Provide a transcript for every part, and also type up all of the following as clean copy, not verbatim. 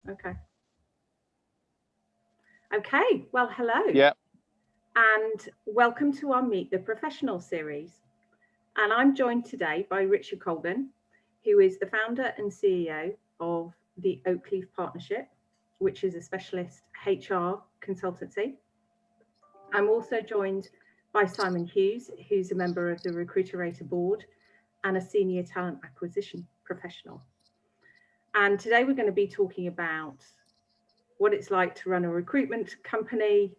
Okay. Okay, well, hello. Yeah. And welcome to our Meet the Professional series. And I'm joined today by Richard Colgan, who is the founder and CEO of the Oakleaf Partnership, which is a specialist HR consultancy. I'm also joined by Symon Hughes, who's a member of the RecruiterRater Board and a senior talent acquisition professional. And today we're going to be talking about what it's like to run a recruitment company,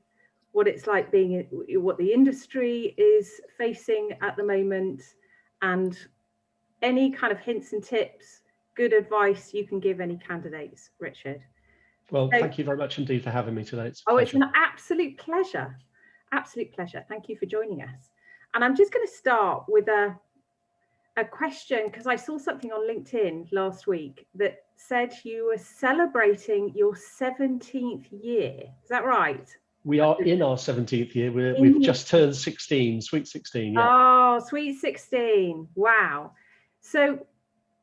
what it's like being, what the industry is facing at the moment, and any kind of hints and tips, good advice you can give any candidates, Richard. Well, thank you very much indeed for having me today. It's an absolute pleasure. Absolute pleasure. Thank you for joining us. And I'm just going to start with a question, because I saw something on LinkedIn last week that said you were celebrating your 17th year. Is that right? We are in our 17th year. We've just turned 16, sweet 16. Yeah. Oh, sweet 16. Wow. So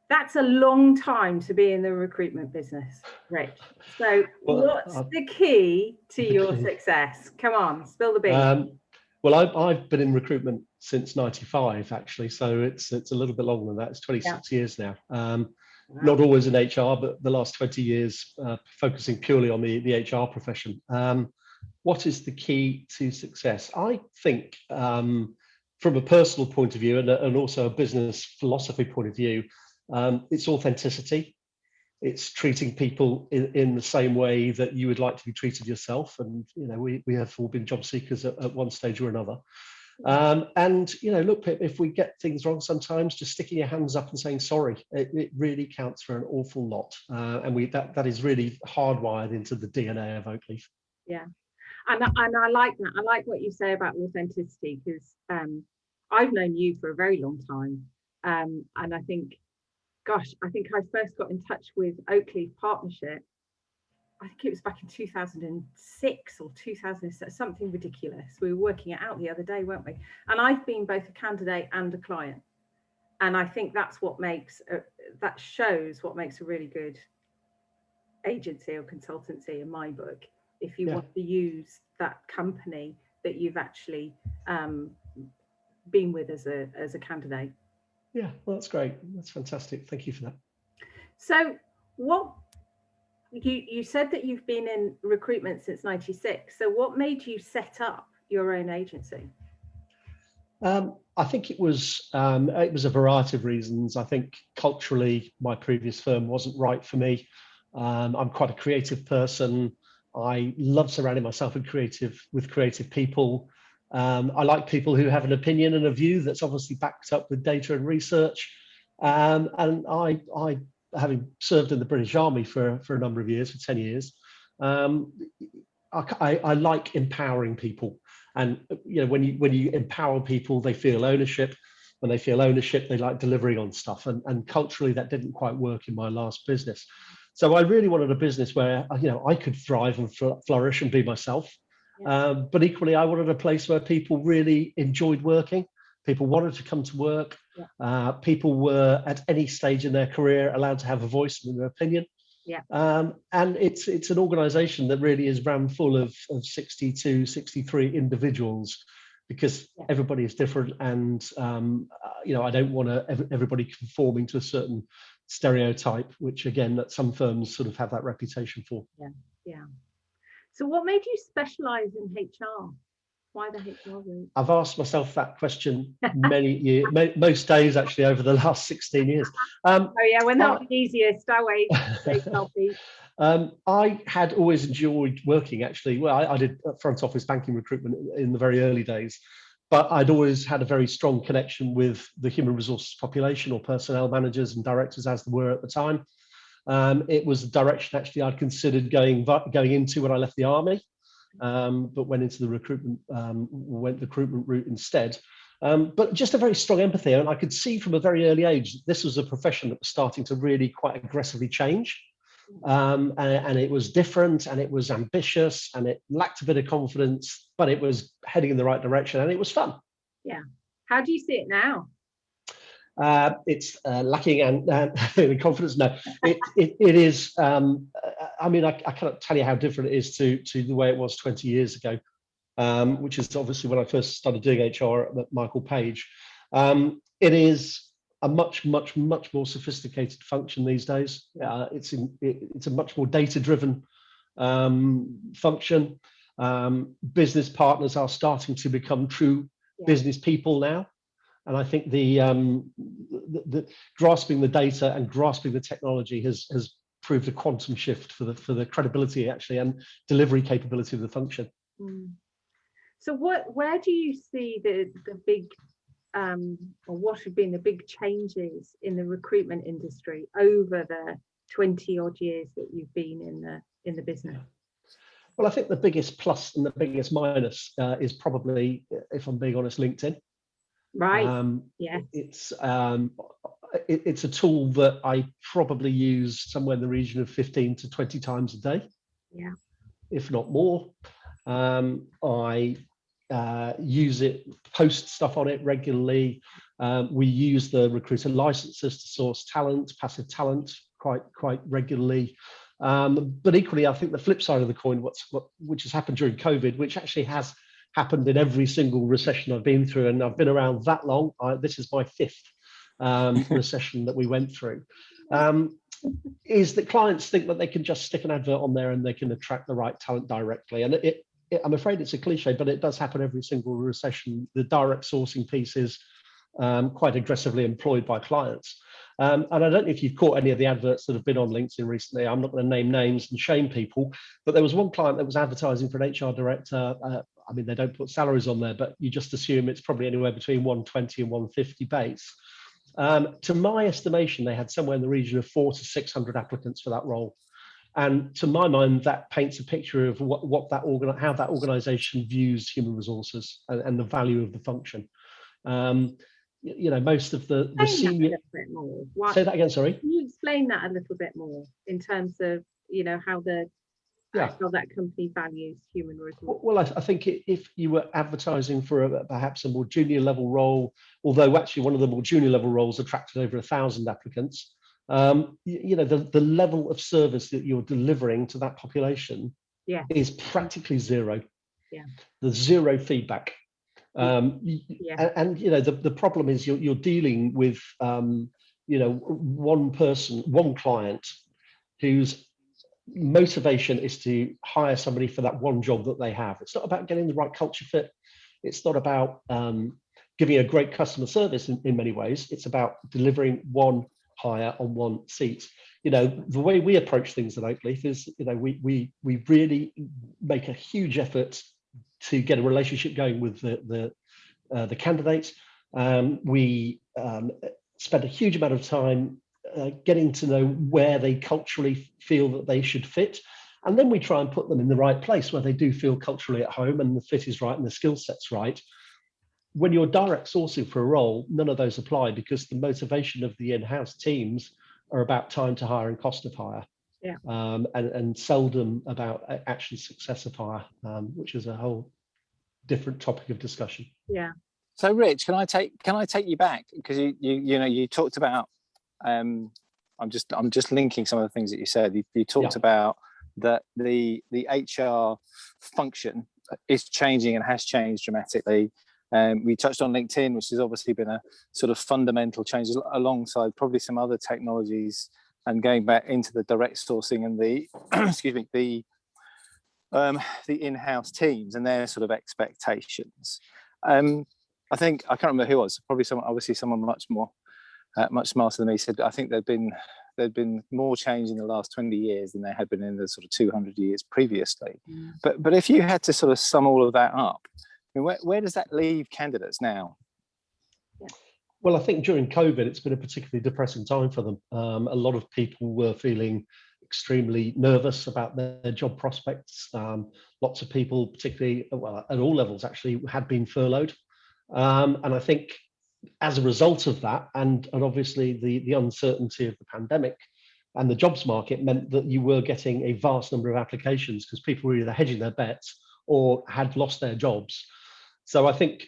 that's a long time to be in the recruitment business, Rich. So what's the key to your success? Come on, spill the beans. Well, I've been in recruitment since 95, actually. So it's a little bit longer than that. It's 26 years now. Not always in HR, but the last 20 years focusing purely on the HR profession. What is the key to success? I think from a personal point of view and also a business philosophy point of view, it's authenticity. It's treating people in the same way that you would like to be treated yourself. And, you know, we have all been job seekers at one stage or another. And, you know, look, if we get things wrong sometimes, just sticking your hands up and saying sorry, it really counts for an awful lot. And that is really hardwired into the DNA of Oakleaf. Yeah. And I like that. I like what you say about authenticity, because I've known you for a very long time. And I think, gosh, I think I first got in touch with Oakleaf Partnership, I think it was back in 2006 or 2007, something ridiculous. We were working it out the other day, weren't we? And I've been both a candidate and a client. And I think that's what makes, that shows what makes a really good agency or consultancy in my book. If you want to use that company that you've actually been with as a candidate. Yeah, well, that's great. That's fantastic. Thank you for that. So what, you said that you've been in recruitment since 96. So what made you set up your own agency? I think it was a variety of reasons. I think culturally, my previous firm wasn't right for me. I'm quite a creative person. I love surrounding myself with creative people. I like people who have an opinion and a view that's obviously backed up with data and research. And I having served in the British Army for a number of years, for 10 years, I like empowering people. And you know, when you empower people, they feel ownership. When they feel ownership, they like delivering on stuff. And culturally, that didn't quite work in my last business. So I really wanted a business where, you know, I could thrive and flourish and be myself. But equally, I wanted a place where people really enjoyed working. People wanted to come to work. People were at any stage in their career allowed to have a voice and their opinion. And it's an organization that really is ran full of 62, 63 individuals, because everybody is different. And, you know, I don't want everybody conforming to a certain stereotype, which again, that some firms sort of have that reputation for. So what made you specialize in HR? Why the HR route? I've asked myself that question many years, most days actually over the last 16 years. Oh yeah, we're not the easiest, are we? I had always enjoyed working, actually. Well, I did front office banking recruitment in the very early days, but I'd always had a very strong connection with the human resources population, or personnel managers and directors as there were at the time. It was the direction actually I'd considered going into when I left the army, but went into the recruitment route instead. But just a very strong empathy, and I could see from a very early age this was a profession that was starting to really quite aggressively change, and it was different, and it was ambitious, and it lacked a bit of confidence, but it was heading in the right direction, and it was fun. Yeah. How do you see it now? It's lacking and confidence. No, it is I mean, I cannot tell you how different it is to the way it was 20 years ago, which is obviously when I first started doing HR at Michael Page. It is a much more sophisticated function these days. It's a much more data-driven function. Business partners are starting to become true business people now, and I think the grasping the data and grasping the technology has proved a quantum shift for the credibility actually and delivery capability of the function. So where do you see the big or what have been the big changes in the recruitment industry over the 20 odd years that you've been in the business? Well, I think the biggest plus and the biggest minus is probably, if I'm being honest, LinkedIn. Right. Yeah. It's a tool that I probably use somewhere in the region of 15 to 20 times a day. Yeah. If not more. I use it, post stuff on it regularly. We use the recruiter licenses to source talent, passive talent, quite regularly. But equally, I think the flip side of the coin, which has happened during COVID, which actually has happened in every single recession I've been through, and I've been around that long. This is my 5th recession that we went through. Is that clients think that they can just stick an advert on there and they can attract the right talent directly, and I'm afraid it's a cliche, but it does happen every single recession. The direct sourcing piece is quite aggressively employed by clients. And I don't know if you've caught any of the adverts that have been on LinkedIn recently. I'm not going to name names and shame people, but there was one client that was advertising for an HR director. I mean, they don't put salaries on there, but you just assume it's probably anywhere between 120 and 150 base. To my estimation, they had somewhere in the region of 400 to 600 applicants for that role. And to my mind, that paints a picture of how that organization views human resources and the value of the function. Most of the senior. Say that again, sorry. Can you explain that a little bit more in terms of how that company values human resources? Well, I think if you were advertising for perhaps a more junior level role, although actually one of the more junior level roles attracted over 1,000 applicants. The level of service that you're delivering to that population is practically zero. There's zero feedback. And the problem is you're dealing with one person, one client whose motivation is to hire somebody for that one job that they have. It's not about getting the right culture fit. It's not about giving a great customer service in many ways. It's about delivering one hire on one seat. The way we approach things at Oakleaf is, we really make a huge effort to get a relationship going with the candidates. We spend a huge amount of time getting to know where they culturally feel that they should fit, and then we try and put them in the right place where they do feel culturally at home and the fit is right and the skill set's right. When you're direct sourcing for a role, none of those apply because the motivation of the in-house teams are about time to hire and cost of hire, and seldom about actual success of hire, which is a whole different topic of discussion. Yeah. So, Rich, can I take you back, because you talked about I'm just linking some of the things that you said. You talked about that the HR function is changing and has changed dramatically. We touched on LinkedIn, which has obviously been a sort of fundamental change alongside probably some other technologies, and going back into the direct sourcing and the the in-house teams and their sort of expectations. I think I can't remember who it was. Probably someone much smarter than me said. I think there'd been more change in the last 20 years than there had been in the sort of 200 years previously. But if you had to sort of sum all of that up, I mean, where does that leave candidates now? Well, I think during COVID, it's been a particularly depressing time for them. A lot of people were feeling extremely nervous about their job prospects. Lots of people, particularly at all levels, actually had been furloughed. And I think as a result of that, and obviously the uncertainty of the pandemic and the jobs market, meant that you were getting a vast number of applications because people were either hedging their bets or had lost their jobs. So I think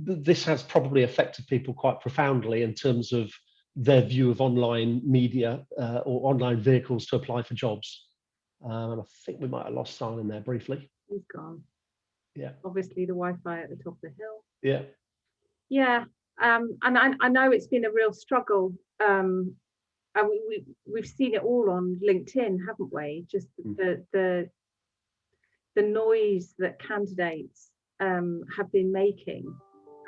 this has probably affected people quite profoundly in terms of their view of online media or online vehicles to apply for jobs. And I think we might have lost Simon there briefly. He's gone. Yeah. Obviously the Wi-Fi at the top of the hill. Yeah. Yeah. And I know it's been a real struggle. And we've seen it all on LinkedIn, haven't we? Just the noise that candidates have been making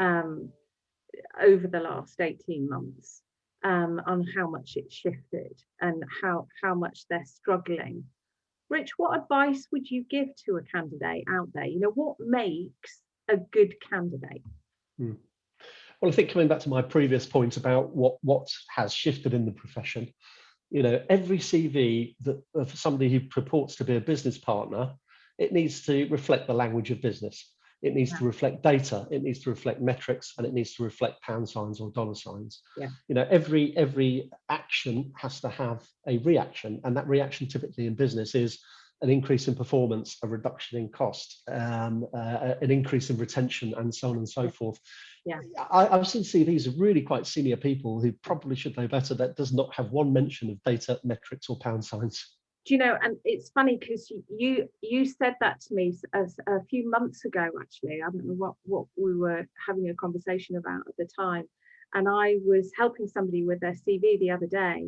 over the last 18 months on how much it's shifted and how much they're struggling. Rich, what advice would you give to a candidate out there? You know, what makes a good candidate? Well, I think coming back to my previous point about what has shifted in the profession, you know, every CV that of somebody who purports to be a business partner, it needs to reflect the language of business. It needs to reflect data. It needs to reflect metrics, and it needs to reflect pound signs or dollar signs. Yeah. You know, every action has to have a reaction, and that reaction typically in business is an increase in performance, a reduction in cost, an increase in retention, and so on and so forth. Yeah. I've seen CVs of really quite senior people who probably should know better that does not have one mention of data, metrics, or pound signs. Do you know, and it's funny because you said that to me a few months ago, actually. I don't know what we were having a conversation about at the time. And I was helping somebody with their CV the other day,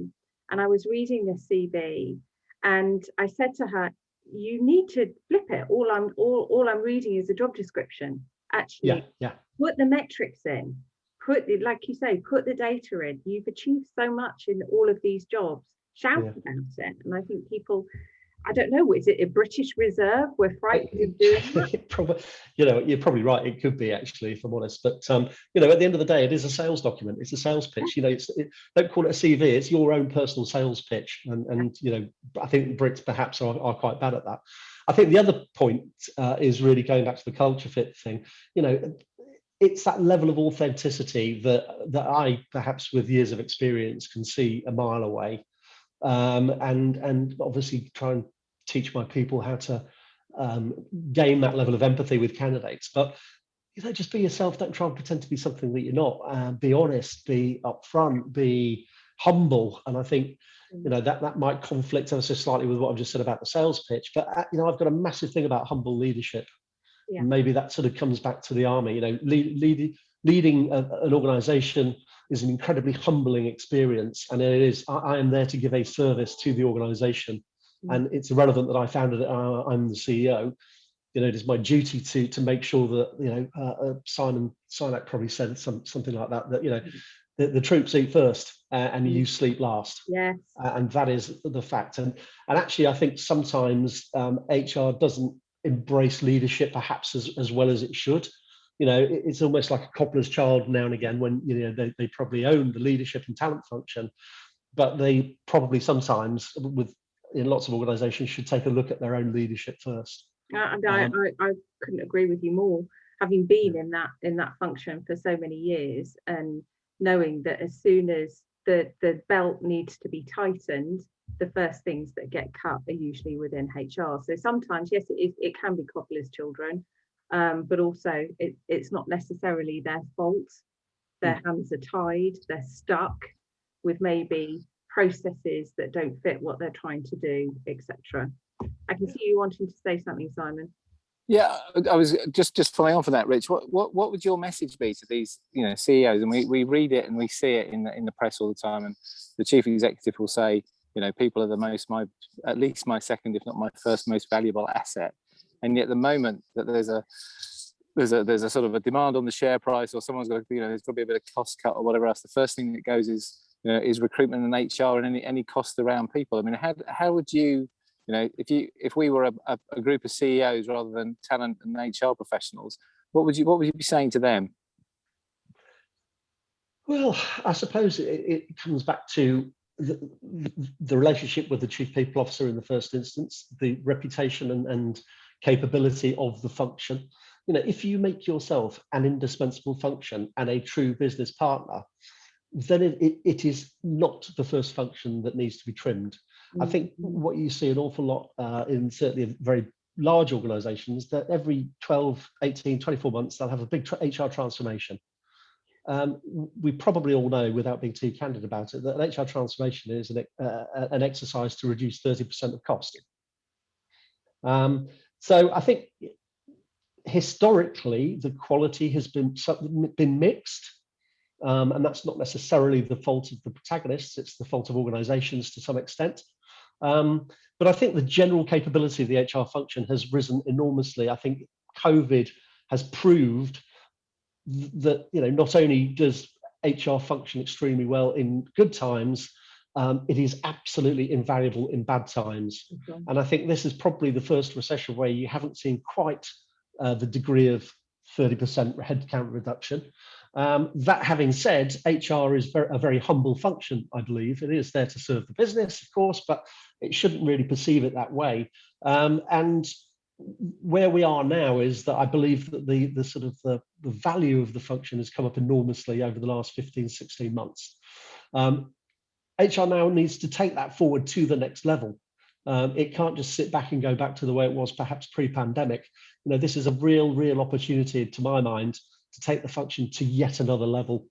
and I was reading the CV, and I said to her, you need to flip it. All I'm reading is a job description. Actually, put the metrics in, like you say, put the data in. You've achieved so much in all of these jobs. Shout about it. And I think people, I don't know, is it a British Reserve? We're frightened of doing that. Probably, you know, you're probably right. It could be, actually, if I'm honest. But you know, at the end of the day, it is a sales document. It's a sales pitch. You know, don't call it a CV. It's your own personal sales pitch. And you know, I think Brits perhaps are quite bad at that. I think the other point is really going back to the culture fit thing. You know, it's that level of authenticity that I, perhaps with years of experience, can see a mile away. And obviously try and teach my people how to gain that level of empathy with candidates. But you know, just be yourself. Don't try and pretend to be something that you're not. Be honest, be upfront, be humble. And I think, you know, that might conflict ever so slightly with what I've just said about the sales pitch. But you know, I've got a massive thing about humble leadership. Yeah. Maybe that sort of comes back to the army. You know, leading an organization is an incredibly humbling experience, and it is. I am there to give a service to the organization, and it's irrelevant that I founded it. I'm the CEO. You know, it is my duty to make sure that, you know, Simon Sinek probably said something like that. That, you know, the troops eat first, and you sleep last. Yes. And that is the fact. And actually, I think sometimes HR doesn't embrace leadership perhaps as well as it should. You know, it's almost like a cobbler's child now and again, when, you know, they probably own the leadership and talent function, but they probably sometimes, in lots of organizations, should take a look at their own leadership first. And I couldn't agree with you more, having been in that function for so many years, and knowing that as soon as the belt needs to be tightened, the first things that get cut are usually within HR. So sometimes, yes, it can be cobbler's children, but also it's not necessarily their fault. Their hands are tied, they're stuck with maybe processes that don't fit what they're trying to do, etc. I can see you wanting to say something, Simon. Yeah, I was just following on from that, Rich. What would your message be to these, you know, CEOs? And we read it and we see it in the press all the time. And the chief executive will say, you know, people are at least my second, if not my first, most valuable asset. And yet, the moment that there's a sort of a demand on the share price, or someone's got to, you know, there's got to be a bit of cost cut or whatever else, the first thing that goes is, you know, is recruitment and HR and any cost around people. I mean, how would you, you know, if we were a group of CEOs rather than talent and HR professionals, what would you be saying to them? Well, I suppose it comes back to the relationship with the chief people officer in the first instance, the reputation and capability of the function. You know, if you make yourself an indispensable function and a true business partner, then it is not the first function that needs to be trimmed. I think what you see an awful lot in certainly very large organizations, that every 12, 18, 24 months, they'll have a big HR transformation. We probably all know, without being too candid about it, that an HR transformation is an exercise to reduce 30% of cost. So I think historically the quality has been mixed, and that's not necessarily the fault of the protagonists, it's the fault of organizations to some extent. But I think the general capability of the HR function has risen enormously. I think COVID has proved that, you know, not only does HR function extremely well in good times, it is absolutely invaluable in bad times. Okay. And I think this is probably the first recession where you haven't seen quite the degree of 30% headcount reduction. That having said, HR is a very humble function, I believe. It is there to serve the business, of course, but it shouldn't really perceive it that way. And where we are now is that I believe that the value of the function has come up enormously over the last 15, 16 months. HR now needs to take that forward to the next level. It can't just sit back and go back to the way it was perhaps pre-pandemic. You know, this is a real opportunity, to my mind, to take the function to yet another level,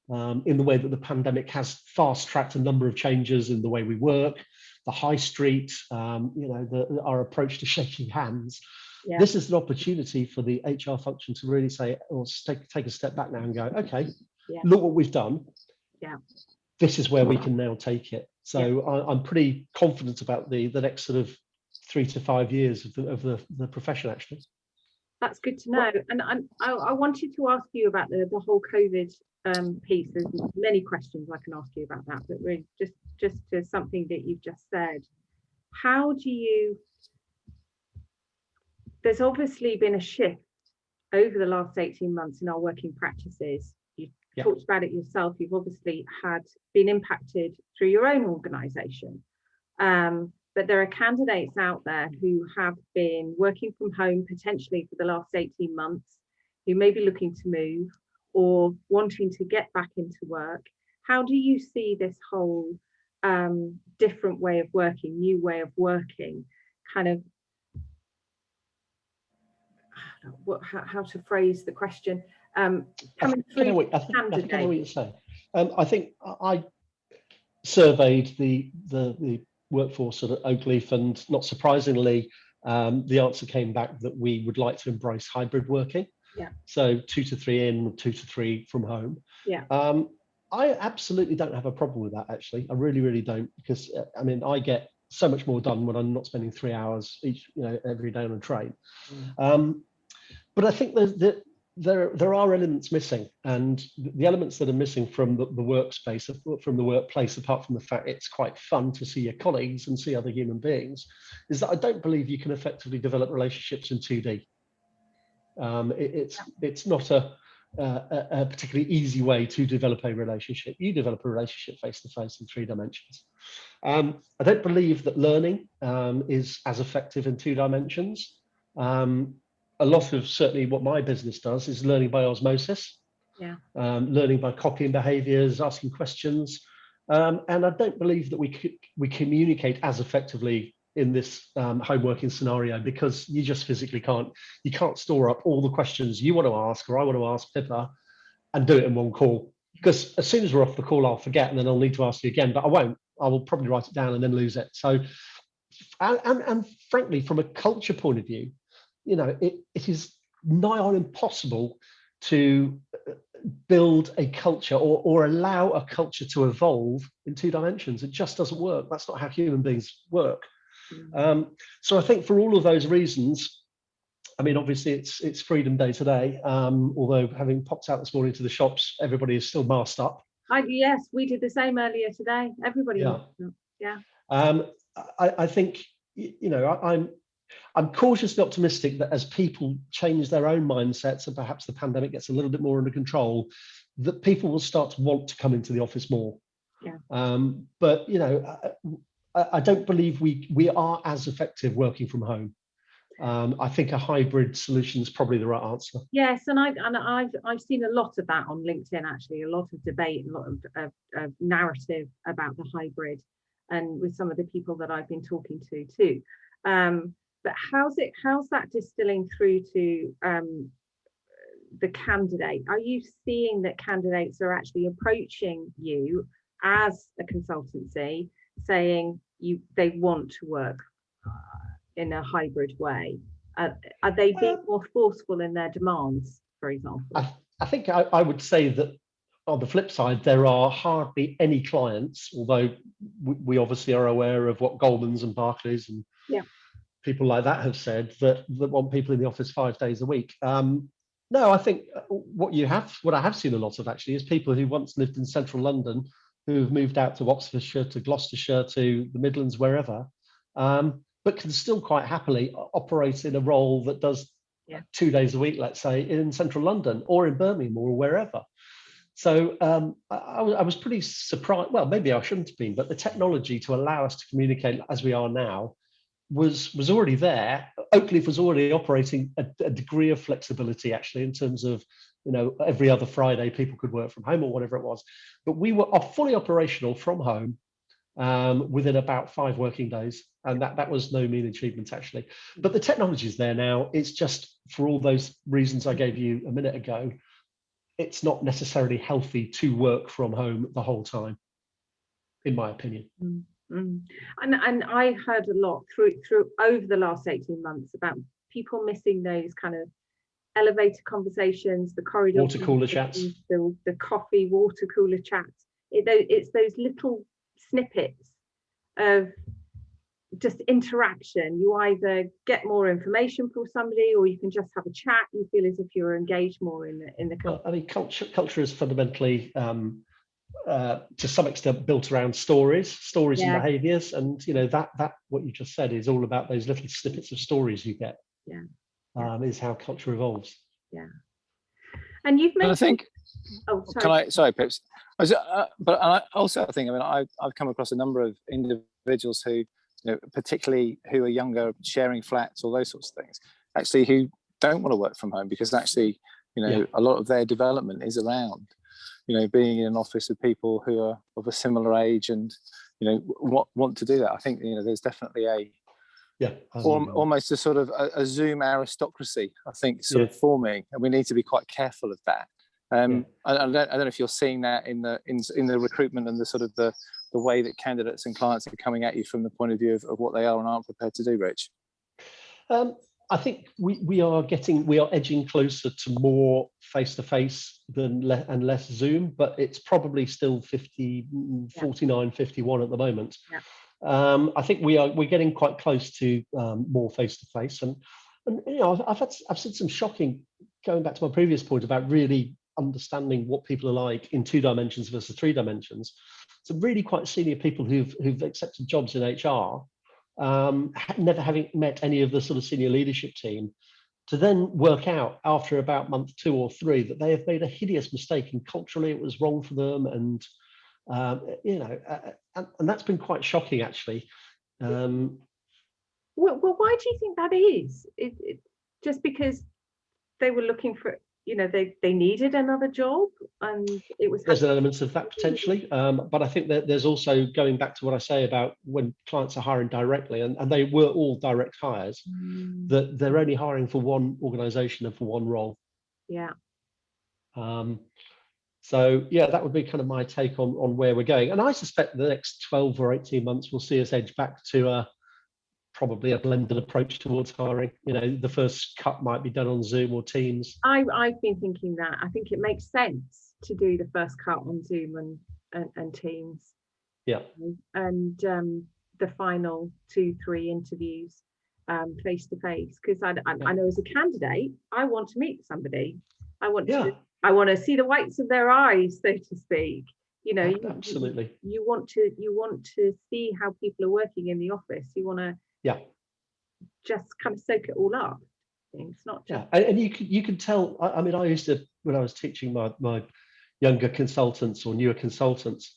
in the way that the pandemic has fast-tracked a number of changes in the way we work, the high street, you know, our approach to shaking hands. Yeah. This is an opportunity for the HR function to really say, or take a step back now and go, okay, yeah, look what we've done. Yeah. This is where we can now take it. So yeah, I'm pretty confident about the next sort of 3 to 5 years of the profession, actually. That's good to know. And I wanted to ask you about the whole COVID piece. There's many questions I can ask you about that, but really just to something that you've just said. How do you, there's obviously been a shift over the last 18 months in our working practices. You talked about it yourself. You've obviously been impacted through your own organisation. But there are candidates out there who have been working from home potentially for the last 18 months, who may be looking to move or wanting to get back into work. How do you see this whole different way of working, new way of working, kind of, how to phrase the question, coming through? I think I know what you're saying. I think I surveyed the workforce at Oakleaf, and not surprisingly, the answer came back that we would like to embrace hybrid working. Yeah. So 2 to 3 in, 2 to 3 from home. Yeah. I absolutely don't have a problem with that, actually. I really don't, because I mean, I get so much more done when I'm not spending 3 hours every day on a train. But I think there are elements missing, and the elements that are missing from the workspace, from the workplace, apart from the fact it's quite fun to see your colleagues and see other human beings, is that I don't believe you can effectively develop relationships in 2D. It's not a particularly easy way to develop a relationship. You develop a relationship face to face in 3 dimensions. I don't believe that learning is as effective in 2 dimensions. A lot of certainly what my business does is learning by osmosis, learning by copying behaviors, asking questions. And I don't believe that we communicate as effectively in this home working scenario, because you just physically can't store up all the questions you want to ask, or I want to ask Pippa, and do it in one call. Because as soon as we're off the call, I'll forget, and then I'll need to ask you again, but I won't. I will probably write it down and then lose it. So, and frankly, from a culture point of view, you know, it is nigh on impossible to build a culture or allow a culture to evolve in 2 dimensions. It just doesn't work. That's not how human beings work. So I think for all of those reasons, I mean, obviously it's Freedom Day today, although having popped out this morning to the shops, everybody is still masked up. Yes, we did the same earlier today. Everybody. Yeah. I think, you know, I'm cautiously optimistic that as people change their own mindsets and perhaps the pandemic gets a little bit more under control, that people will start to want to come into the office more. Yeah. But, you know, I don't believe we are as effective working from home. I think a hybrid solution is probably the right answer. Yes, and I've seen a lot of that on LinkedIn, actually, a lot of debate, a lot of narrative about the hybrid, and with some of the people that I've been talking to too. But how's that distilling through to the candidate? Are you seeing that candidates are actually approaching you as a consultancy, saying they want to work in a hybrid way? Are they being more forceful in their demands, for example? I think I would say that on the flip side, there are hardly any clients, although we obviously are aware of what Goldman's and Barclays and people like that have said, that want people in the office 5 days a week. No, I think what I have seen a lot of actually is people who once lived in central London who've moved out to Oxfordshire, to Gloucestershire, to the Midlands, wherever, but can still quite happily operate in a role that does 2 days a week, let's say, in central London or in Birmingham or wherever. So I was pretty surprised. Well, maybe I shouldn't have been, but the technology to allow us to communicate as we are now was already there. Oakleaf was already operating a degree of flexibility, actually, in terms of, every other Friday people could work from home or whatever it was. But we were fully operational from home within about 5 working days. And that was no mean achievement, actually. But the technology is there now. It's just, for all those reasons I gave you a minute ago, it's not necessarily healthy to work from home the whole time, in my opinion. And I heard a lot through over the last 18 months about people missing those kind of elevator conversations, the corridor water cooler chats, the coffee water cooler chats. It's those little snippets of just interaction. You either get more information from somebody, or you can just have a chat. You feel as if you're engaged more in the well, I mean, culture is fundamentally to some extent built around stories and behaviors, and that what you just said is all about those little snippets of stories you get. Is how culture evolves. And you've mentioned, I think, sorry Pips, but I also think, I've come across a number of individuals who, particularly who are younger, sharing flats, all those sorts of things, actually, who don't want to work from home, because actually, a lot of their development is around being in an office with people who are of a similar age and, want to do that. I think, there's definitely almost a sort of a Zoom aristocracy, I think, sort of forming, and we need to be quite careful of that. I don't know if you're seeing that in the recruitment and the sort of the way that candidates and clients are coming at you from the point of view of what they are and aren't prepared to do, Rich. I think we are edging closer to more face-to-face and less Zoom, but it's probably still 49, 51 at the moment. I think we're getting quite close to more face-to-face, and I've seen some shocking, going back to my previous point about really understanding what people are like in 2 dimensions versus 3 dimensions. Some really quite senior people who've accepted jobs in HR, never having met any of the sort of senior leadership team, to then work out after about month 2 or 3 that they have made a hideous mistake and culturally it was wrong for them, and and that's been quite shocking, actually. Well, why do you think that is? Just because they were looking for, they needed another job, and it was. There's an element of that potentially, but I think that there's also, going back to what I say about when clients are hiring directly, and they were all direct hires, that they're only hiring for one organisation and for one role. So that would be kind of my take on where we're going, and I suspect the next 12 or 18 months will see us edge back to probably a blended approach towards hiring. The first cut might be done on Zoom or Teams. I've been thinking that. I think it makes sense to do the first cut on Zoom and Teams. And the final 2-3 interviews face to face, because I know as a candidate, I want to meet somebody. I want to see the whites of their eyes, so to speak. Absolutely. You want to see how people are working in the office. You want to just kind of soak it all up. It's not just and you can tell. I mean, I used to, when I was teaching my younger consultants or newer consultants,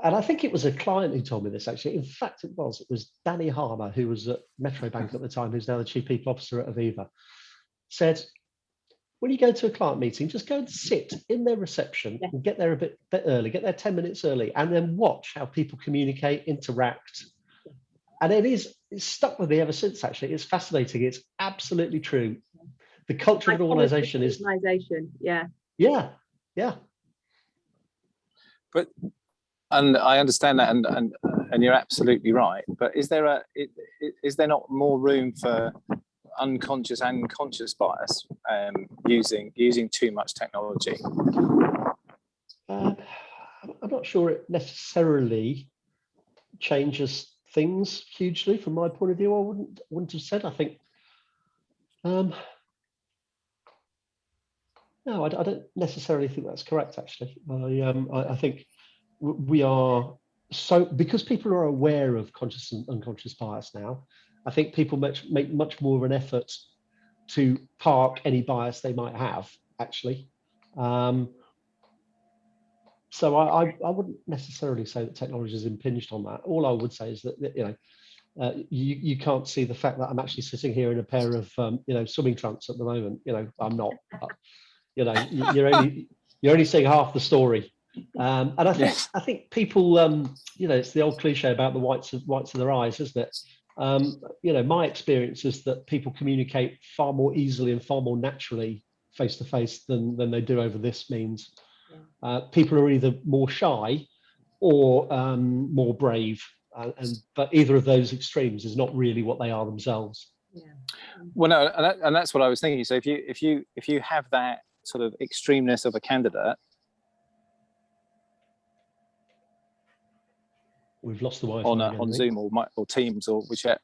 and I think it was a client who told me this, actually. In fact, it was Danny Harmer, who was at Metro Bank at the time, who's now the Chief People Officer at Aviva, said, when you go to a client meeting, just go and sit in their reception and get there a bit early, get there 10 minutes early, and then watch how people communicate, interact. And it's stuck with me ever since, actually. It's fascinating. It's absolutely true. The culture of an organisation is... organisation, Yeah. But And I understand that, and you're absolutely right. But is there not more room for unconscious and conscious bias using too much technology? I'm not sure it necessarily changes things hugely from my point of view. I wouldn't have said. I think no, I don't necessarily think that's correct. Actually, I think we are because people are aware of conscious and unconscious bias now. I think people make much more of an effort to park any bias they might have. Actually, so I wouldn't necessarily say that technology is impinged on that. All I would say is that you can't see the fact that I'm actually sitting here in a pair of swimming trunks at the moment. I'm not. You're only seeing half the story. And I think people, it's the old cliche about the whites of their eyes, isn't it? My experience is that people communicate far more easily and far more naturally face to face than they do over this means. People are either more shy or more brave, but either of those extremes is not really what they are themselves. Yeah. Well, no, and that's what I was thinking. So if you have that sort of extremeness of a candidate. We've lost the Wi-Fi on Zoom or Teams or whichever.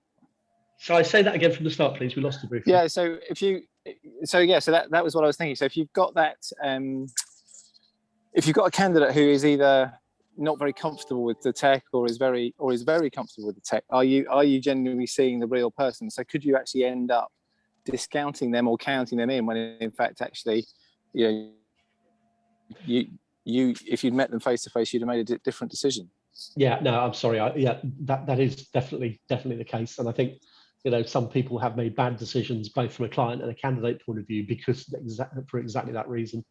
Shall I say that again from the start, please? We lost it briefly. Yeah. So that was what I was thinking. So if you've got that, if you've got a candidate who is either not very comfortable with the tech or is very comfortable with the tech, are you genuinely seeing the real person? So could you actually end up discounting them or counting them in when in fact actually, you if you'd met them face to face, you'd have made a different decision? Yeah, no, I'm sorry. That is definitely the case, and I think some people have made bad decisions both from a client and a candidate point of view because for exactly that reason.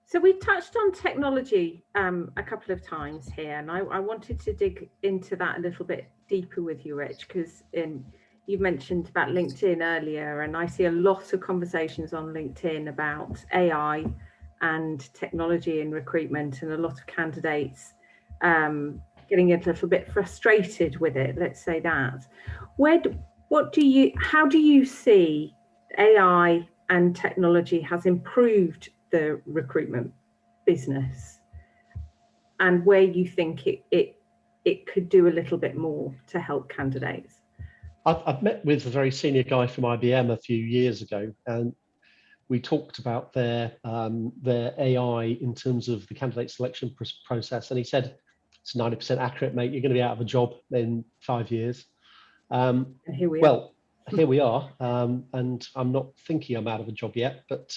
So we've touched on technology a couple of times here, and I wanted to dig into that a little bit deeper with you, Rich, because you mentioned about LinkedIn earlier, and I see a lot of conversations on LinkedIn about AI and technology in recruitment, and a lot of candidates getting a little bit frustrated with it. Let's say that. How do you see AI and technology has improved the recruitment business, and where you think it could do a little bit more to help candidates? I've met with a very senior guy from IBM a few years ago, and we talked about their AI in terms of the candidate selection process, and he said it's 90% accurate, mate. You're going to be out of a job in 5 years. And here we are. Here we are, and I'm not thinking I'm out of a job yet. But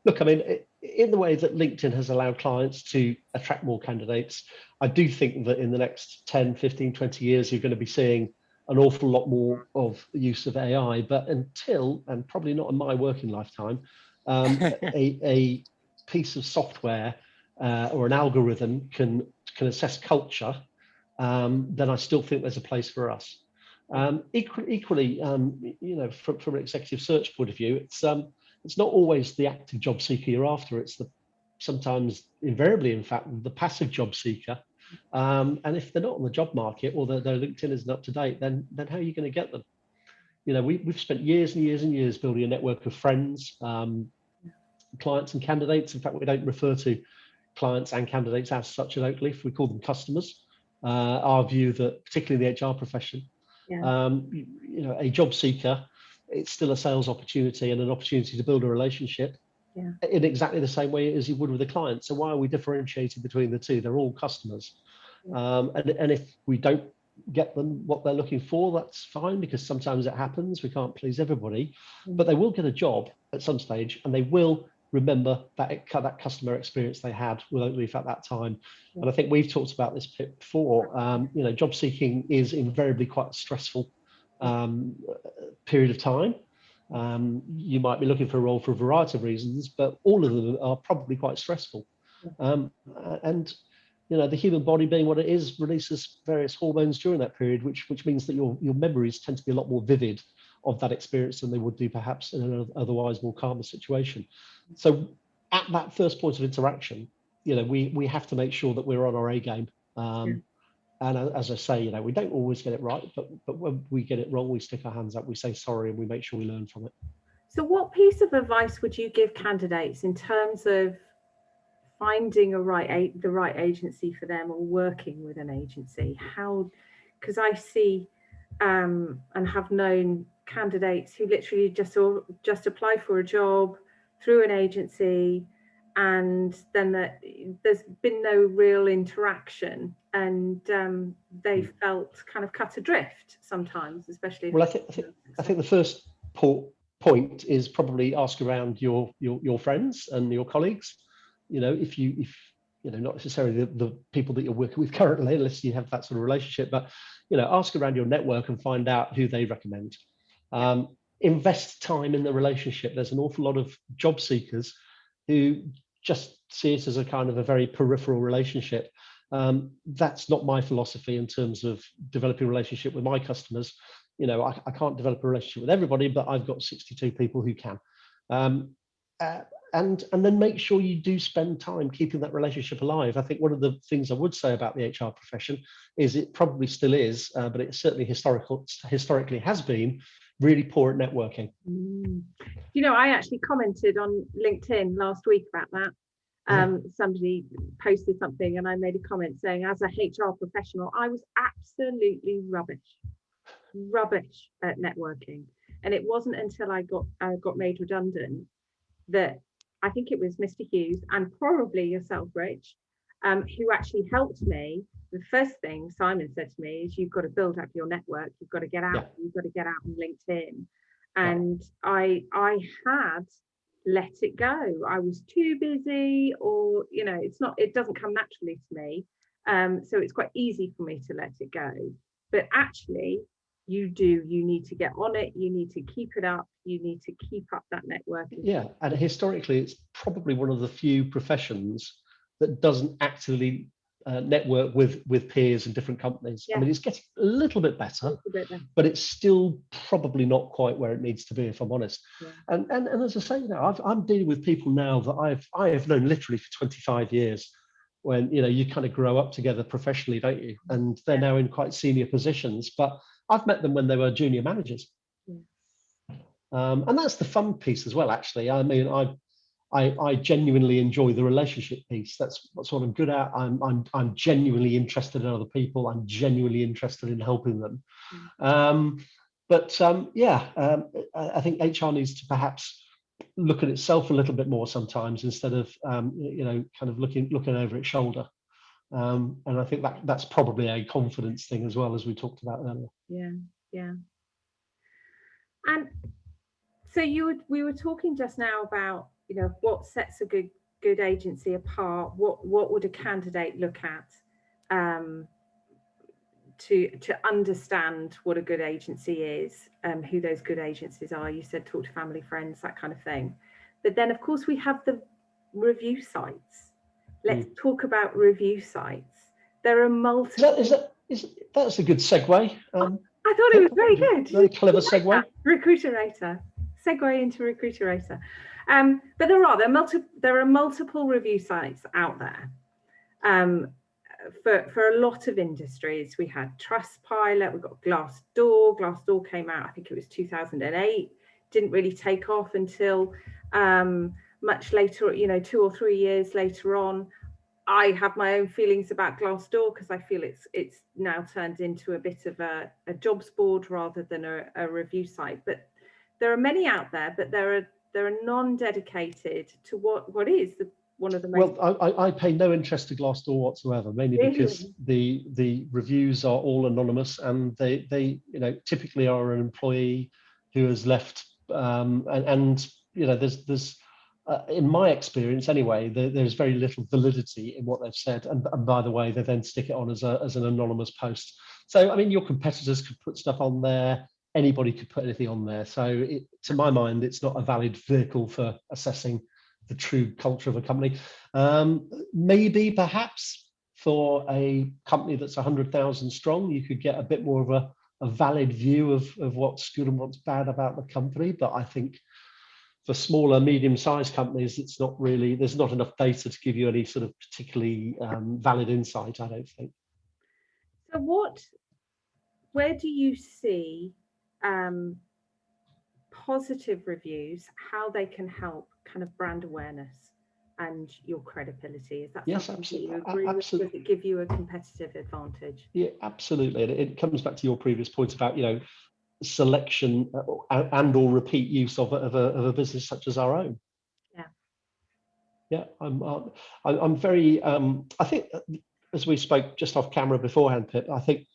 look, I mean, in the way that LinkedIn has allowed clients to attract more candidates, I do think that in the next 10, 15, 20 years, you're going to be seeing an awful lot more of the use of AI. But until, and probably not in my working lifetime, a piece of software or an algorithm can assess culture, then I still think there's a place for us. Equally, from an executive search point of view, it's not always the active job seeker you're after. It's sometimes invariably, in fact, the passive job seeker. And if they're not on the job market or their LinkedIn isn't up to date, then how are you going to get them? We've spent years and years and years building a network of friends, clients and candidates. In fact, we don't refer to clients and candidates as such at Oakleaf. We call them customers. Our view that, particularly in the HR profession, a job seeker, it's still a sales opportunity and an opportunity to build a relationship in exactly the same way as you would with a client. So why are we differentiating between the two? They're all customers. And if we don't get them what they're looking for, that's fine, because sometimes it happens. We can't please everybody, but they will get a job at some stage, and they will remember that customer experience they had with Oakleaf at that time. And I think we've talked about this before. Job seeking is invariably quite a stressful period of time. You might be looking for a role for a variety of reasons, but all of them are probably quite stressful. And the human body, being what it is, releases various hormones during that period, which means that your memories tend to be a lot more vivid of that experience than they would do perhaps in an otherwise more calmer situation. So at that first point of interaction, we have to make sure that we're on our A game. And as I say, we don't always get it right, but when we get it wrong, we stick our hands up, we say sorry, and we make sure we learn from it. So what piece of advice would you give candidates in terms of finding the right agency for them, or working with an agency? How, because I see and have known candidates who literally just apply for a job through an agency, and then there's been no real interaction, and they felt kind of cut adrift sometimes, especially. Well, I think the first point is probably ask around your friends and your colleagues. If not necessarily the people that you're working with currently, unless you have that sort of relationship, but ask around your network and find out who they recommend. Invest time in the relationship. There's an awful lot of job seekers who just see it as a kind of a very peripheral relationship. That's not my philosophy in terms of developing a relationship with my customers. I can't develop a relationship with everybody, but I've got 62 people who can. And then make sure you do spend time keeping that relationship alive. I think one of the things I would say about the HR profession is it probably still is, but it certainly historically has been really poor at networking. I actually commented on LinkedIn last week about that. Somebody posted something and I made a comment saying, as a HR professional, I was absolutely rubbish at networking. And it wasn't until I got made redundant that I think it was Mr. Hughes and probably yourself, Rich, who actually helped me. The first thing Symon said to me is, you've got to build up your network. You've got to get out. You've got to get out on LinkedIn. And I had let it go. I was too busy, or it doesn't come naturally to me. So it's quite easy for me to let it go. But actually, you need to get on it. You need to keep it up. You need to keep up that networking. And historically, it's probably one of the few professions that doesn't actively network with peers in different companies. I mean, it's getting a little bit better, but it's still probably not quite where it needs to be, if I'm honest. And as I say, I'm dealing with people now that I have known literally for 25 years. When you kind of grow up together professionally, don't you? And they're now in quite senior positions, but I've met them when they were junior managers. And that's the fun piece as well, actually. I mean, I genuinely enjoy the relationship piece. That's what I'm good at. I'm genuinely interested in other people. I'm genuinely interested in helping them. I think HR needs to perhaps look at itself a little bit more sometimes, instead of kind of looking over its shoulder. And I think that's probably a confidence thing as well, as we talked about earlier. Yeah. And so we were talking just now about what sets a good agency apart. What would a candidate look at to understand what a good agency is, who those good agencies are? You said talk to family, friends, that kind of thing. But then, of course, we have the review sites. Let's talk about review sites. There are multiple. That's a good segue. I thought it was very good. Very clever segue. RecruiterRater. Segue into RecruiterRater. But there are multiple review sites out there. For a lot of industries. We had Trustpilot, we've got Glassdoor. Glassdoor came out, I think it was 2008. Didn't really take off until much later, 2 or 3 years later on. I have my own feelings about Glassdoor because I feel it's now turned into a bit of a jobs board rather than a review site. But there are many out there, but there are non-dedicated to what is one of the most. Well, I pay no interest to Glassdoor whatsoever, mainly because the reviews are all anonymous, and they typically are an employee who has left, there's in my experience anyway, there's very little validity in what they've said, and by the way, they then stick it on as an anonymous post. So I mean, your competitors could put stuff on there. Anybody could put anything on there. So to my mind, it's not a valid vehicle for assessing the true culture of a company. Maybe perhaps for a company that's 100,000 strong, you could get a bit more of a valid view of what's good and what's bad about the company. But I think for smaller, medium-sized companies, it's not really, there's not enough data to give you any sort of particularly valid insight, I don't think. So where do you see positive reviews, how they can help kind of brand awareness and your credibility? Is that something absolutely. you agree with? Does it give you a competitive advantage? Yeah, absolutely. And it comes back to your previous point about, you know, selection and or repeat use of a business such as our own. Yeah, I'm very I think, as we spoke just off camera beforehand, Pip, I think,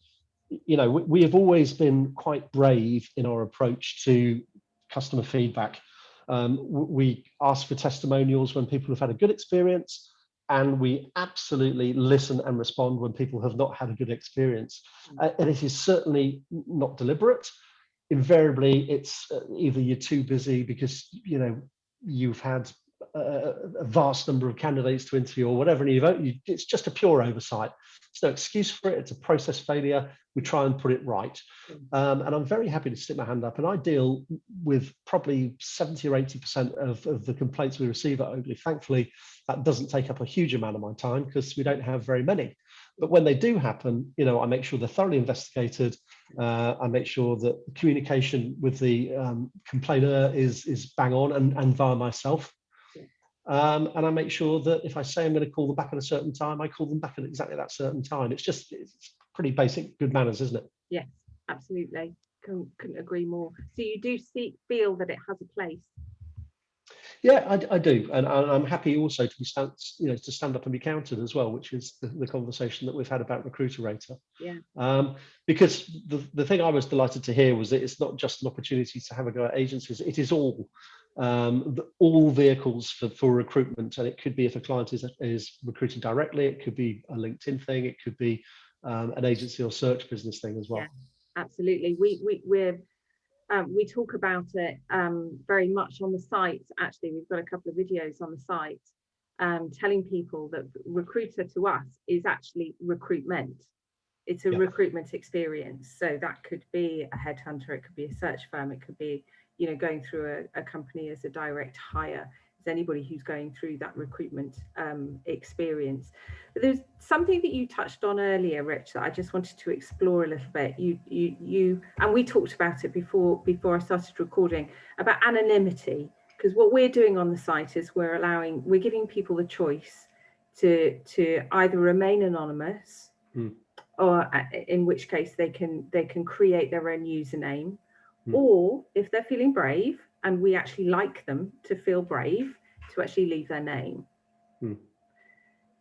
you know, we have always been quite brave in our approach to customer feedback. We ask for testimonials when people have had a good experience, and we absolutely listen and respond when people have not had a good experience. And it is certainly not deliberate. Invariably, it's either you're too busy because, you know, you've had a vast number of candidates to interview or whatever, and it's just a pure oversight. There's no excuse for it. It's a process failure. We try and put it right. And I'm very happy to stick my hand up, and I deal with probably 70 or 80% of the complaints we receive at Oakleaf. Thankfully, that doesn't take up a huge amount of my time because we don't have very many. But when they do happen, you know, I make sure they're thoroughly investigated. I make sure that communication with the complainer is bang on and via myself. And I make sure that if I say I'm going to call them back at a certain time, I call them back at exactly that certain time. It's pretty basic good manners, isn't it? Yes, absolutely. Couldn't agree more. So you do feel that it has a place? Yeah, I do, and I'm happy also to stand up and be counted as well, which is the conversation that we've had about RecruiterRater. Yeah. Because the thing I was delighted to hear was that it's not just an opportunity to have a go at agencies; it is all vehicles for recruitment, and it could be if a client is recruiting directly, it could be a LinkedIn thing, it could be an agency or search business thing as well. Yeah, absolutely. We talk about it very much on the site. Actually, we've got a couple of videos on the site telling people that recruiter to us is actually recruitment. It's a recruitment experience. So that could be a headhunter, it could be a search firm, it could be, you know, going through a company as a direct hire. It's anybody who's going through that recruitment experience. But there's something that you touched on earlier, Rich, that I just wanted to explore a little bit. You and we talked about it before I started recording about anonymity, because what we're doing on the site is we're giving people the choice to either remain anonymous, or in which case they can create their own username, or if they're feeling brave, and we actually like them to feel brave, to actually leave their name.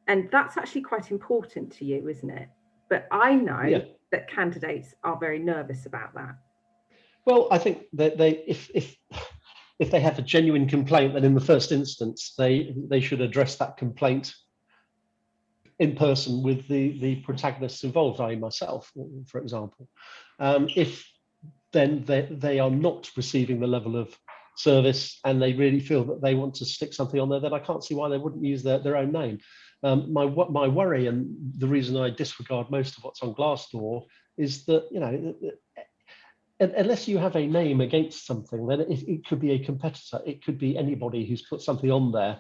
And that's actually quite important to you, isn't it? But I know that candidates are very nervous about that. Well, I think that if they have a genuine complaint, then in the first instance, they should address that complaint in person with the protagonists involved, i.e. myself, for example. If then they are not receiving the level of service and they really feel that they want to stick something on there, then I can't see why they wouldn't use their own name. My worry, and the reason I disregard most of what's on Glassdoor, is that, you know, unless you have a name against something, then it could be a competitor. It could be anybody who's put something on there.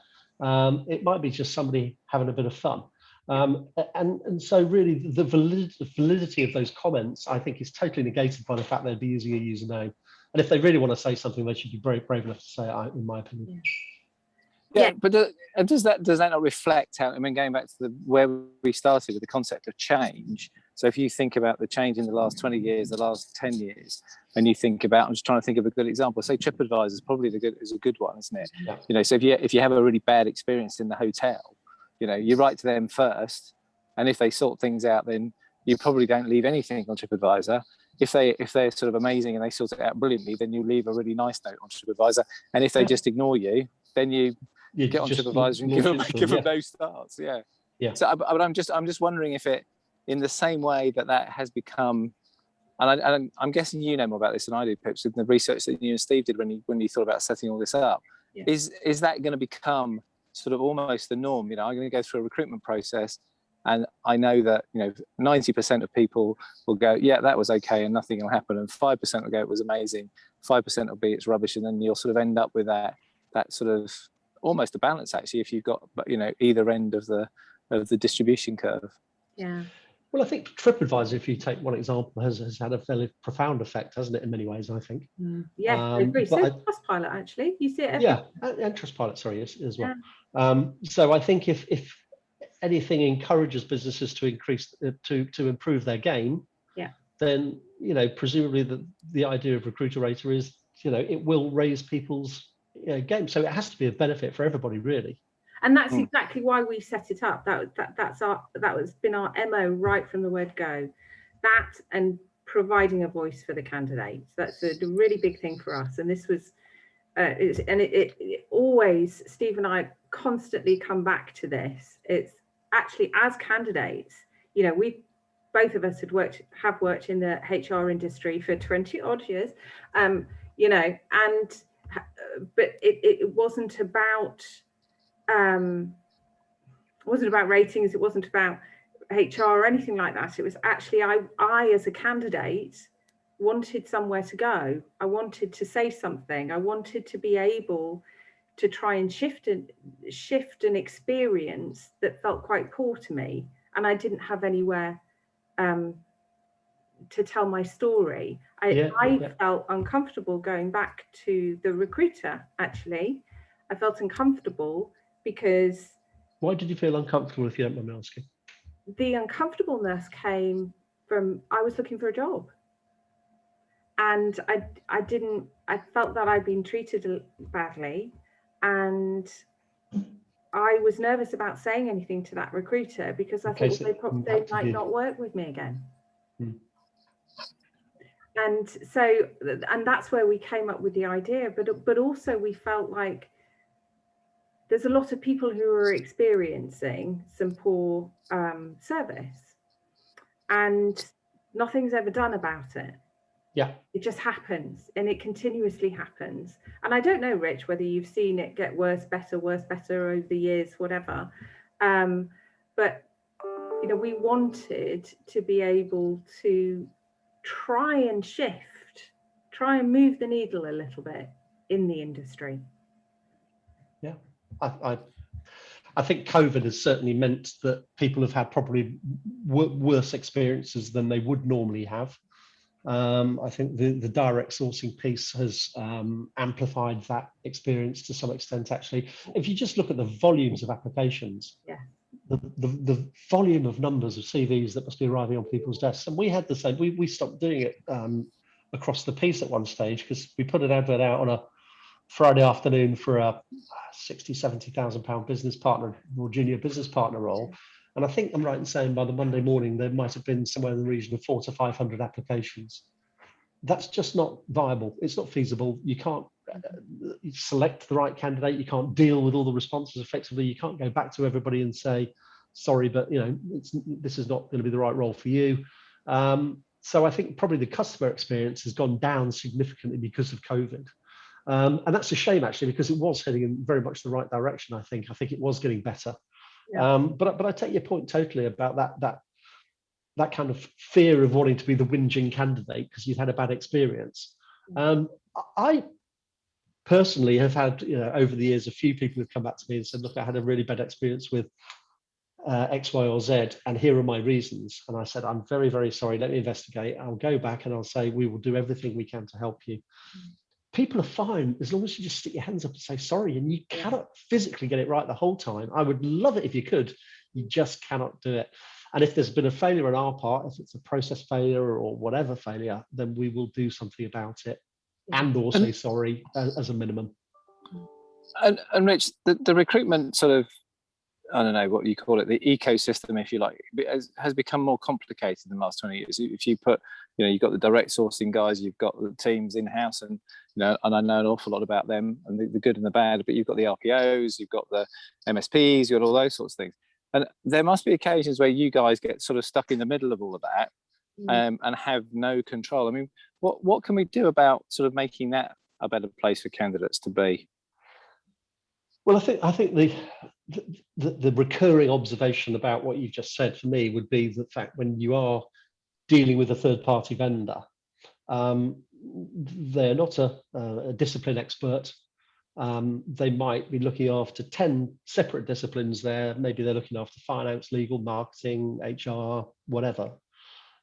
It might be just somebody having a bit of fun. And so really the validity of those comments, I think, is totally negated by the fact they'd be using a username. And if they really want to say something, they should be brave enough to say it, in my opinion. Yeah, but does that not reflect how, I mean, going back to where we started with the concept of change? So if you think about the change in the last 20 years, the last 10 years, and you think about, I'm just trying to think of a good example. Say TripAdvisor is probably is a good one, isn't it? Yeah. You know, so if you have a really bad experience in the hotel, you know, you write to them first, and if they sort things out, then you probably don't leave anything on TripAdvisor. If they're sort of amazing and they sort it out brilliantly, then you leave a really nice note on TripAdvisor. And if they just ignore you, then you get on TripAdvisor and give them no stars. Yeah. So, but I'm just wondering if it, in the same way that has become, and I'm guessing you know more about this than I do, Pips, with the research that you and Steve did when you thought about setting all this up. Yeah. Is that going to become sort of almost the norm? You know, I'm going to go through a recruitment process, and I know that, you know, 90% of people will go, yeah, that was okay, and nothing will happen, and 5% will go, it was amazing. 5% will be it's rubbish, and then you'll sort of end up with that sort of almost a balance actually, if you've got, you know, either end of the distribution curve. Yeah. Well, I think TripAdvisor, if you take one example, has had a fairly profound effect, hasn't it, in many ways, I think. Yeah, I agree. So But Trustpilot, actually, you see it every yeah, and Trustpilot, sorry, as well. Yeah. So I think if anything encourages businesses to increase to improve their game, yeah, then, you know, presumably the idea of RecruiterRater is, you know, it will raise people's game. So it has to be a benefit for everybody, really. And that's exactly why we set it up. That's been our MO right from the word go. That and providing a voice for the candidates. That's a really big thing for us. And this was, it always, Steve and I constantly come back to this. It's actually, as candidates, you know, we both of us have worked in the HR industry for 20 odd years, you know, and but it wasn't about ratings, it wasn't about HR or anything like that. It was actually I as a candidate wanted somewhere to go. I wanted to say something. I wanted to be able to try and shift an experience that felt quite poor to me, and I didn't have anywhere to tell my story. I felt uncomfortable going back to the recruiter. Actually, I felt uncomfortable because. Why did you feel uncomfortable, if you don't mind me asking? The uncomfortableness came from, I was looking for a job, and I felt that I'd been treated badly, and I was nervous about saying anything to that recruiter because I thought they might not work with me again. And so, and that's where we came up with the idea, but also we felt like there's a lot of people who are experiencing some poor service, and nothing's ever done about it. Yeah, it just happens, and it continuously happens. And I don't know, Rich, whether you've seen it get worse, better over the years, whatever. But you know, we wanted to be able to try and move the needle a little bit in the industry. Yeah, I think COVID has certainly meant that people have had probably worse experiences than they would normally have. I think the direct sourcing piece has amplified that experience to some extent, actually. If you just look at the volumes of applications, the volume of numbers of CVs that must be arriving on people's desks. And we had the same, we stopped doing it across the piece at one stage because we put an advert out on a Friday afternoon for a 60, 70,000 pound business partner or junior business partner role. And I think I'm right in saying by the Monday morning, there might have been somewhere in the region of 400 to 500 applications. That's just not viable. It's not feasible. You can't select the right candidate. You can't deal with all the responses effectively. You can't go back to everybody and say, sorry, but you know, this is not going to be the right role for you. So I think probably the customer experience has gone down significantly because of COVID. And that's a shame, actually, because it was heading in very much the right direction. I think it was getting better. Yeah. But I take your point totally about that kind of fear of wanting to be the whinging candidate because you've had a bad experience. I personally have had, you know, over the years, a few people have come back to me and said, look, I had a really bad experience with X, Y, or Z, and here are my reasons. And I said, I'm very, very sorry. Let me investigate. I'll go back and I'll say, we will do everything we can to help you. People are fine as long as you just stick your hands up and say sorry, and you cannot physically get it right the whole time. I would love it if you could. You just cannot do it. And if there's been a failure on our part, if it's a process failure or whatever failure, then we will do something about it and or say sorry as a minimum. And Rich, the recruitment sort of, I don't know what you call it, the ecosystem, if you like, has become more complicated in the last 20 years. If you put, you know, you've got the direct sourcing guys, you've got the teams in-house, and, you know, and I know an awful lot about them and the good and the bad, but you've got the RPOs, you've got the MSPs, you've got all those sorts of things. And there must be occasions where you guys get sort of stuck in the middle of all of that and have no control. I mean, what can we do about sort of making that a better place for candidates to be? Well, I think the recurring observation about what you've just said for me would be the fact when you are dealing with a third-party vendor, they're not a discipline expert. They might be looking after 10 separate disciplines there. Maybe they're looking after finance, legal, marketing, HR, whatever.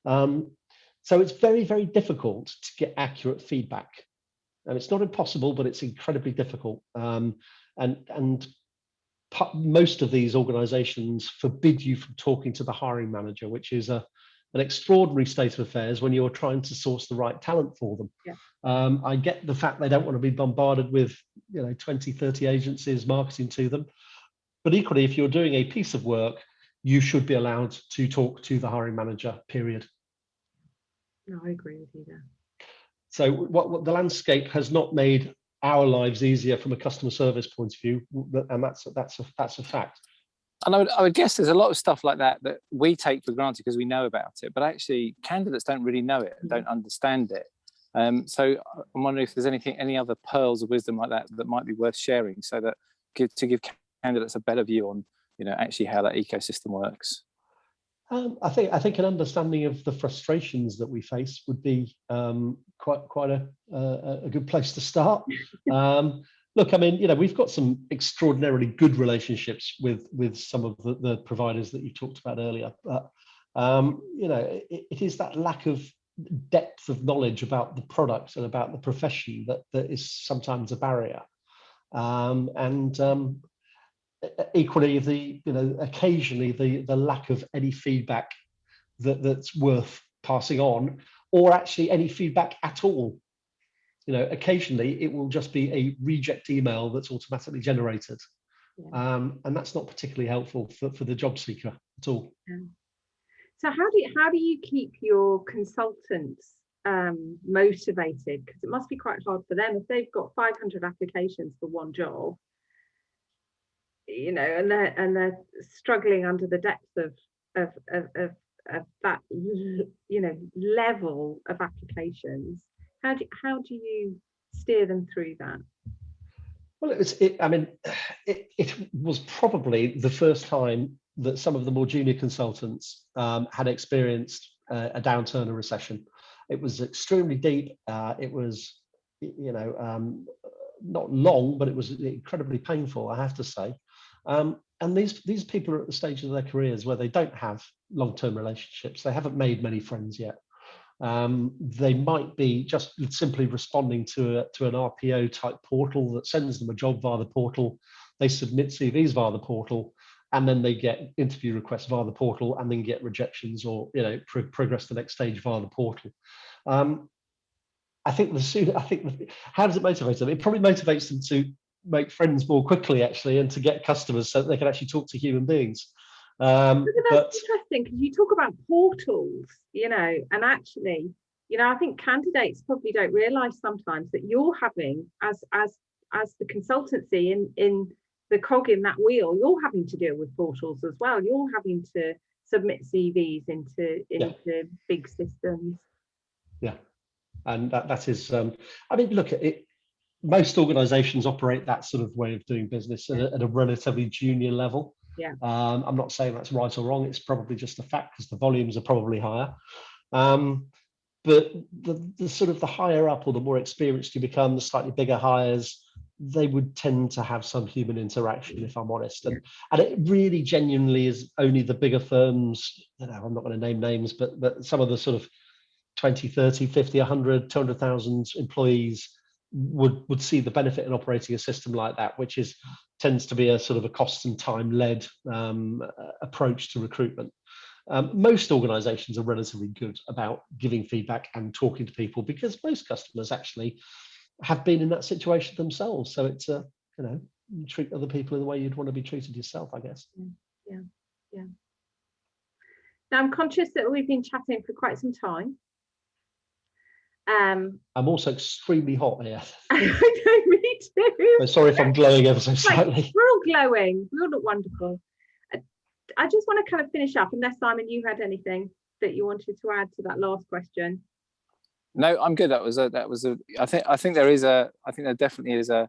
So it's very, very difficult to get accurate feedback. And it's not impossible, but it's incredibly difficult. And most of these organizations forbid you from talking to the hiring manager, which is an extraordinary state of affairs when you're trying to source the right talent for them. Yeah. I get the fact they don't want to be bombarded with 20, 30 agencies marketing to them. But equally, if you're doing a piece of work, you should be allowed to talk to the hiring manager, period. No, I agree with you there. So what the landscape has not made our lives easier from a customer service point of view, and that's a fact. And I would guess there's a lot of stuff like that that we take for granted because we know about it, but actually candidates don't really know it, don't understand it. So I'm wondering if there's any other pearls of wisdom like that that might be worth sharing, so that to give candidates a better view on, actually how that ecosystem works. I think an understanding of the frustrations that we face would be quite a good place to start. Look, I mean, we've got some extraordinarily good relationships with some of the providers that you talked about earlier, but it is that lack of depth of knowledge about the product and about the profession that is sometimes a barrier. Equally, occasionally the lack of any feedback that's worth passing on, or actually any feedback at all. Occasionally it will just be a reject email that's automatically generated, and that's not particularly helpful for the job seeker at all. Yeah. So how do you keep your consultants motivated? Because it must be quite hard for them if they've got 500 applications for one job. And they're struggling under the depth of that level of applications. How do you steer them through that? Well, it was probably the first time that some of the more junior consultants had experienced a downturn, a recession. It was extremely deep. It was not long, but it was incredibly painful, I have to say. And these people are at the stage of their careers where they don't have long-term relationships. They haven't made many friends yet. They might be just simply responding to an RPO type portal that sends them a job via the portal. They submit CVs via the portal, and then they get interview requests via the portal, and then get rejections or progress to the next stage via the portal. I think how does it motivate them? It probably motivates them to make friends more quickly, actually, and to get customers so that they can actually talk to human beings. That's interesting, because you talk about portals, and actually, I think candidates probably don't realise sometimes that you're having, as the consultancy in the cog in that wheel, you're having to deal with portals as well. You're having to submit CVs into big systems. Yeah, and that is, look at it. Most organizations operate that sort of way of doing business at a relatively junior level. Yeah. I'm not saying that's right or wrong. It's probably just a fact because the volumes are probably higher. But the sort of the higher up or the more experienced you become, the slightly bigger hires, they would tend to have some human interaction, if I'm honest. And it really genuinely is only the bigger firms, I'm not going to name names, but some of the sort of 20, 30, 50, 100, 200,000 employees would see the benefit in operating a system like that, which tends to be a sort of a cost and time led approach to recruitment. Most organizations are relatively good about giving feedback and talking to people, because most customers actually have been in that situation themselves. So it's you treat other people in the way you'd want to be treated yourself, I guess. Yeah. Now I'm conscious that we've been chatting for quite some time. I'm also extremely hot here. Me too. So sorry if I'm glowing ever so slightly. We're all glowing. We all look wonderful. I just want to kind of finish up, unless Simon, you had anything that you wanted to add to that last question. No, I'm good. I think there definitely is a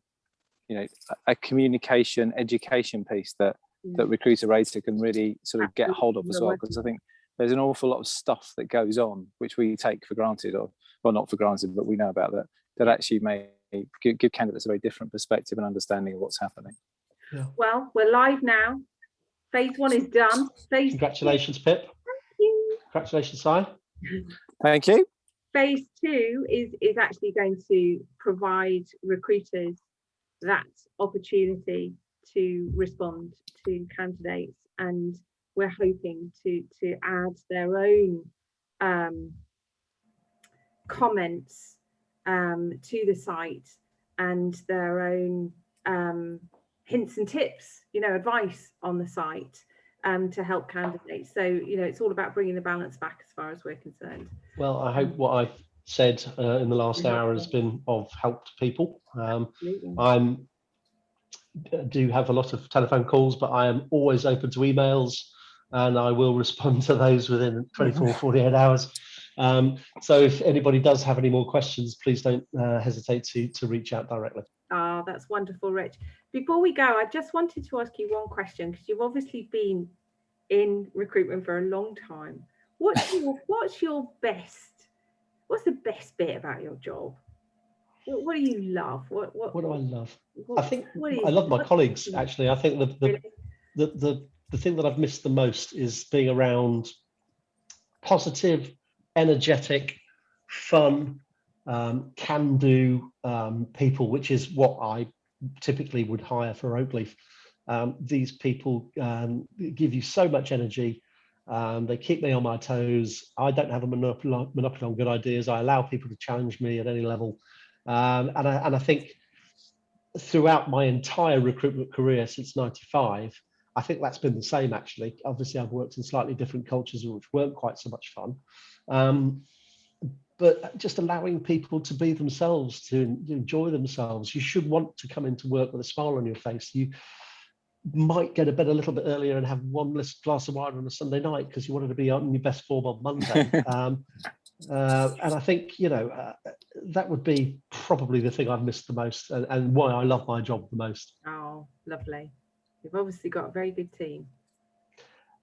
communication education piece that RecruiterRater can really sort of get hold of as well, because I think there's an awful lot of stuff that goes on which we take for granted, or well, not for granted, but we know about that actually may give candidates a very different perspective and understanding of what's happening. Yeah. Well, we're live now. Phase 1 is done. Congratulations, Pip. Thank you. Congratulations, Si. Thank you. Phase 2 is actually going to provide recruiters that opportunity to respond to candidates, and we're hoping to add their own comments to the site and their own hints and tips, advice on the site to help candidates. So, it's all about bringing the balance back as far as we're concerned. Well, I hope what I've said in the last hour has been of help to people. I do have a lot of telephone calls, but I am always open to emails, and I will respond to those within 24, 48 hours. So if anybody does have any more questions, please don't hesitate to reach out directly. Oh, that's wonderful, Rich. Before we go, I just wanted to ask you one question, because you've obviously been in recruitment for a long time. What's the best bit about your job? What do you love? What do I love? I think I love my colleagues, actually. I think the thing that I've missed the most is being around positive, energetic, fun, can-do people, which is what I typically would hire for Oakleaf. These people give you so much energy. They keep me on my toes. I don't have a monopoly on good ideas. I allow people to challenge me at any level. And I think throughout my entire recruitment career since '95, I think that's been the same, actually. Obviously, I've worked in slightly different cultures which weren't quite so much fun. But just allowing people to be themselves, to enjoy themselves. You should want to come into work with a smile on your face. You might get to bed a little bit earlier and have one less glass of wine on a Sunday night because you wanted to be on your best form on Monday. And I think, that would be probably the thing I've missed the most, and why I love my job the most. Oh, lovely. You've obviously got a very good team.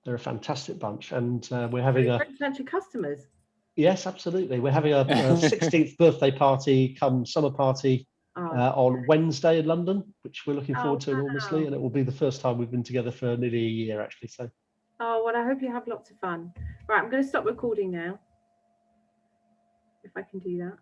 They're a fantastic bunch, and we're having a bunch of customers. Yes, absolutely. We're having a 16th birthday party come summer party on Wednesday in London, which we're looking forward to enormously, and it will be the first time we've been together for nearly a year, actually. So. Oh, well, I hope you have lots of fun. Right, I'm going to stop recording now, if I can do that.